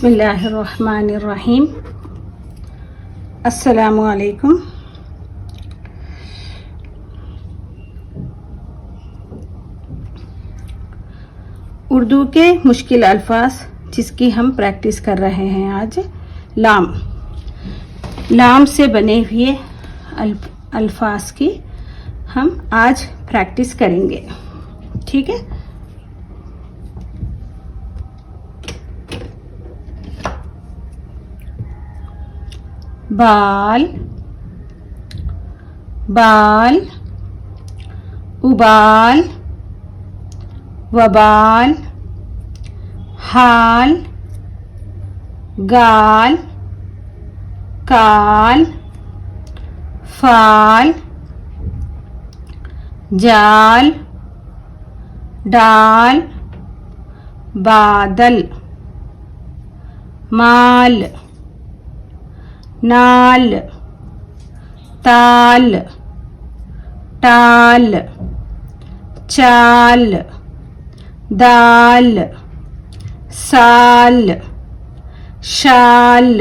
बिस्मिल्लाहिर्रहमानिर्रहीम। अस्सलामु अलैकुम। उर्दू के मुश्किल अल्फाज जिसकी हम प्रैक्टिस कर रहे हैं आज। लाम से बने हुए अल्फाज की हम आज प्रैक्टिस करेंगे, ठीक है। बाल, बाल, उबाल, वबाल, हाल, गाल, काल, फाल, जाल, डाल, बादल, माल, नाल, ताल, टाल, चाल, दाल, साल, शाल,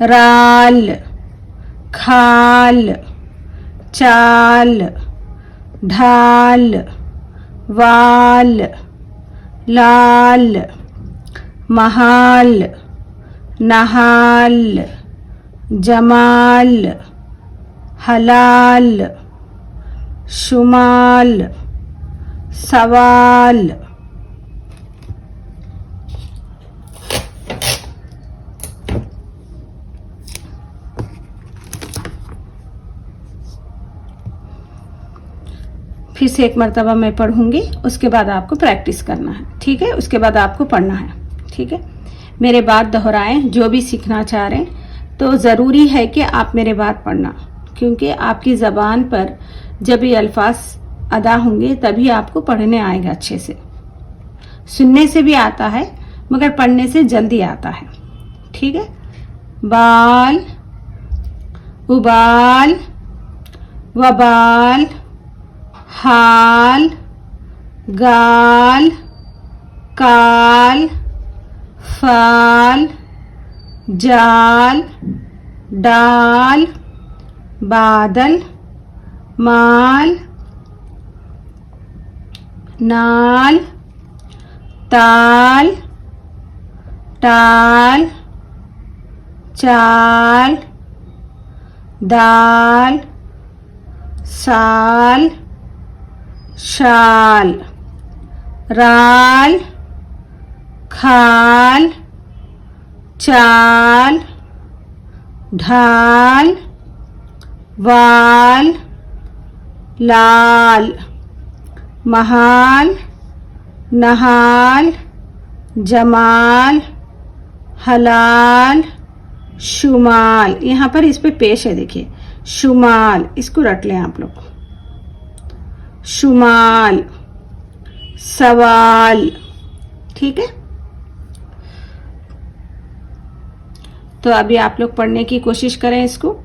राल, खाल, चाल, ढाल, वाल, लाल, महाल, नहाल, जमाल, हलाल, शुमाल, सवाल। फिर से एक मर्तबा मैं पढ़ूंगी, उसके बाद आपको प्रैक्टिस करना है, ठीक है। उसके बाद आपको पढ़ना है, ठीक है। मेरे बात दोहराएं। जो भी सीखना चाह रहे हैं तो ज़रूरी है कि आप मेरे बात पढ़ना, क्योंकि आपकी ज़बान पर जब ये अल्फाज अदा होंगे तभी आपको पढ़ने आएगा अच्छे से। सुनने से भी आता है मगर पढ़ने से जल्दी आता है, ठीक है। बाल, उबाल, वबाल, हाल, गाल, काल, फाल, जाल, डाल, बादल, माल, नाल, ताल, टाल, चाल, दाल, साल, शाल, राल, खाल, चाल, ढाल, वाल, लाल, महाल, नहाल, जमाल, हलाल, शुमाल। यहाँ पर इस पे पेश है, देखिए शुमाल, इसको रट लें आप लोग। शुमाल, सवाल, ठीक है। तो अभी आप लोग पढ़ने की कोशिश करें इसको।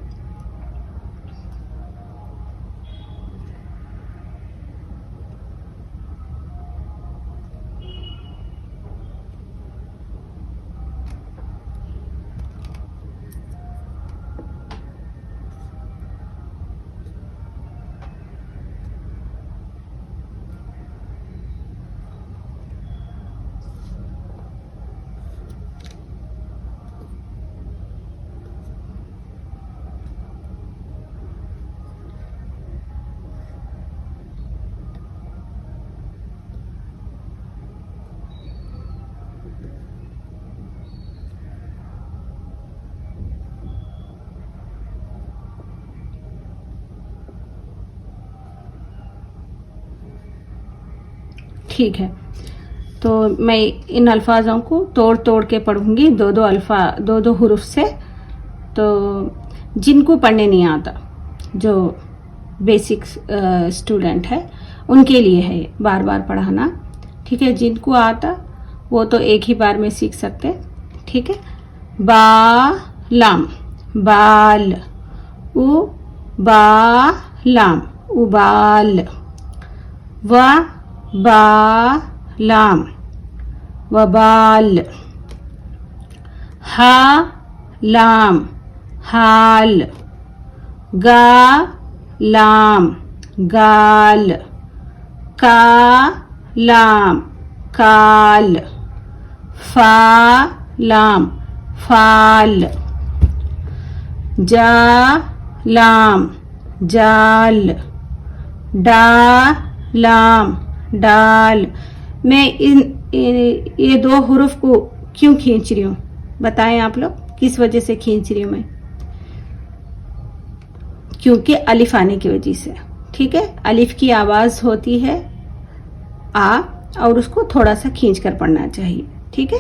ठीक है, तो मैं इन अल्फाजों को तोड़ तोड़ के पढ़ूंगी, दो दो हुरूफ से। तो जिनको पढ़ने नहीं आता, जो बेसिक स्टूडेंट है, उनके लिए है बार बार पढ़ाना, ठीक है। जिनको आता वो तो एक ही बार में सीख सकते, ठीक है। लाम, बाल, उ बा लाम, उबाल, व बा लाम, वबाल, हा लाम हाल, गा लाम गाल, का लाम काल, फा लाम फाल, जा लाम जाल, डा लाम डाल। मैं ये दो हुरूफ को क्यों खींच रही हूँ बताएं आप लोग, किस वजह से खींच रही हूँ मैं? क्योंकि अलिफ आने की वजह से। ठीक है, अलिफ की आवाज होती है आ और उसको थोड़ा सा खींच कर पढ़ना चाहिए। ठीक है,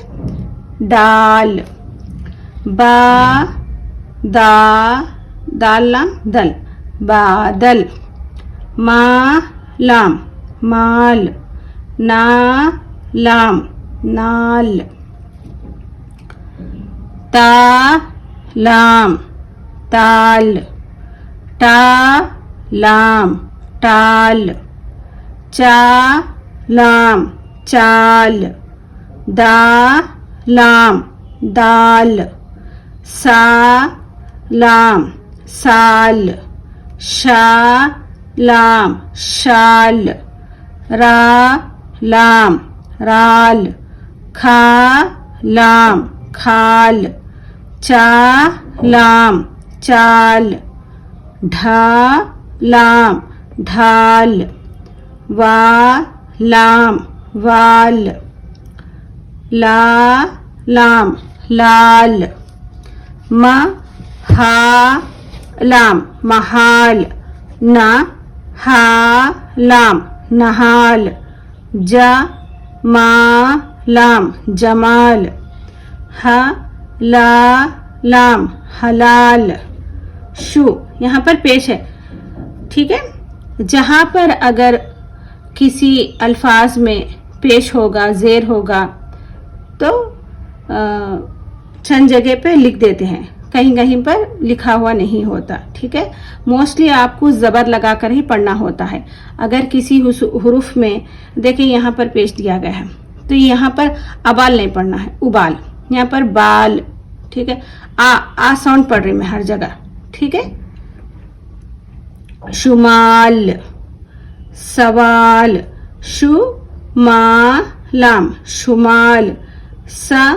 डाल, बा दा दाल लाम दल बादल, मा लाम माल, ना लाम नाल, ता लाम ताल, टा लाम टाल, चा लाम चाल, दा लाम दाल, सा लाम साल, शा लाम शाल, रा लाम राल, खा लाम खाल, चा लाम चाल, ढा लाम ढाल, वा लाम वाल, ला लाम लाल, म हा लाम महाल, ना हा लाम नहाल, जा मा लाम जमाल, ह ला लाम हलाल, शु यहाँ पर पेश है। ठीक है, जहां पर अगर किसी अल्फाज में पेश होगा, जेर होगा, तो चंद जगह पे लिख देते हैं, कहीं कहीं पर लिखा हुआ नहीं होता। ठीक है, मोस्टली आपको ज़बर लगा कर ही पढ़ना होता है। अगर किसी हुरूफ में देखिए यहाँ पर पेश दिया गया है तो यहाँ पर अबाल नहीं पढ़ना है, उबाल, यहाँ पर बाल। ठीक है, आ साउंड पढ़ रही मैं हर जगह। ठीक है, शुमाल, सवाल, शु मा लाम शुमाल, सा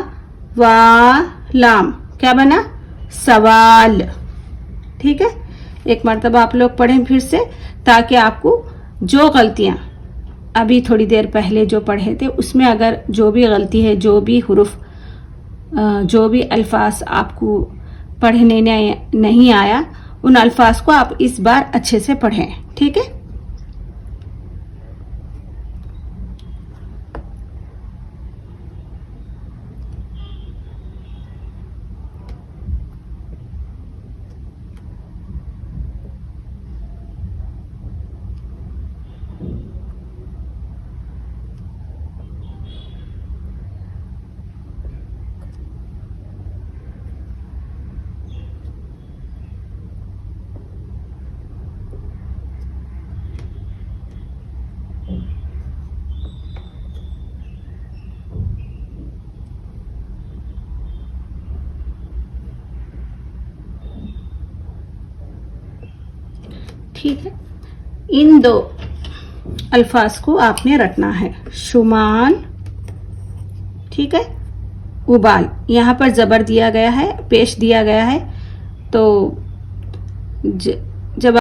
वा लाम क्या बना सवाल। ठीक है, एक मर्तबा आप लोग पढ़ें फिर से, ताकि आपको जो गलतियां अभी थोड़ी देर पहले जो पढ़े थे उसमें अगर जो भी गलती है, जो भी हुरूफ, जो भी अल्फाज आपको पढ़ने नहीं आया, उन अल्फाज को आप इस बार अच्छे से पढ़ें। ठीक है, ठीक है, इन दो अल्फाज को आपने रटना है, शुमाल, ठीक है, उबाल। यहाँ पर जबर दिया गया है, पेश दिया गया है, तो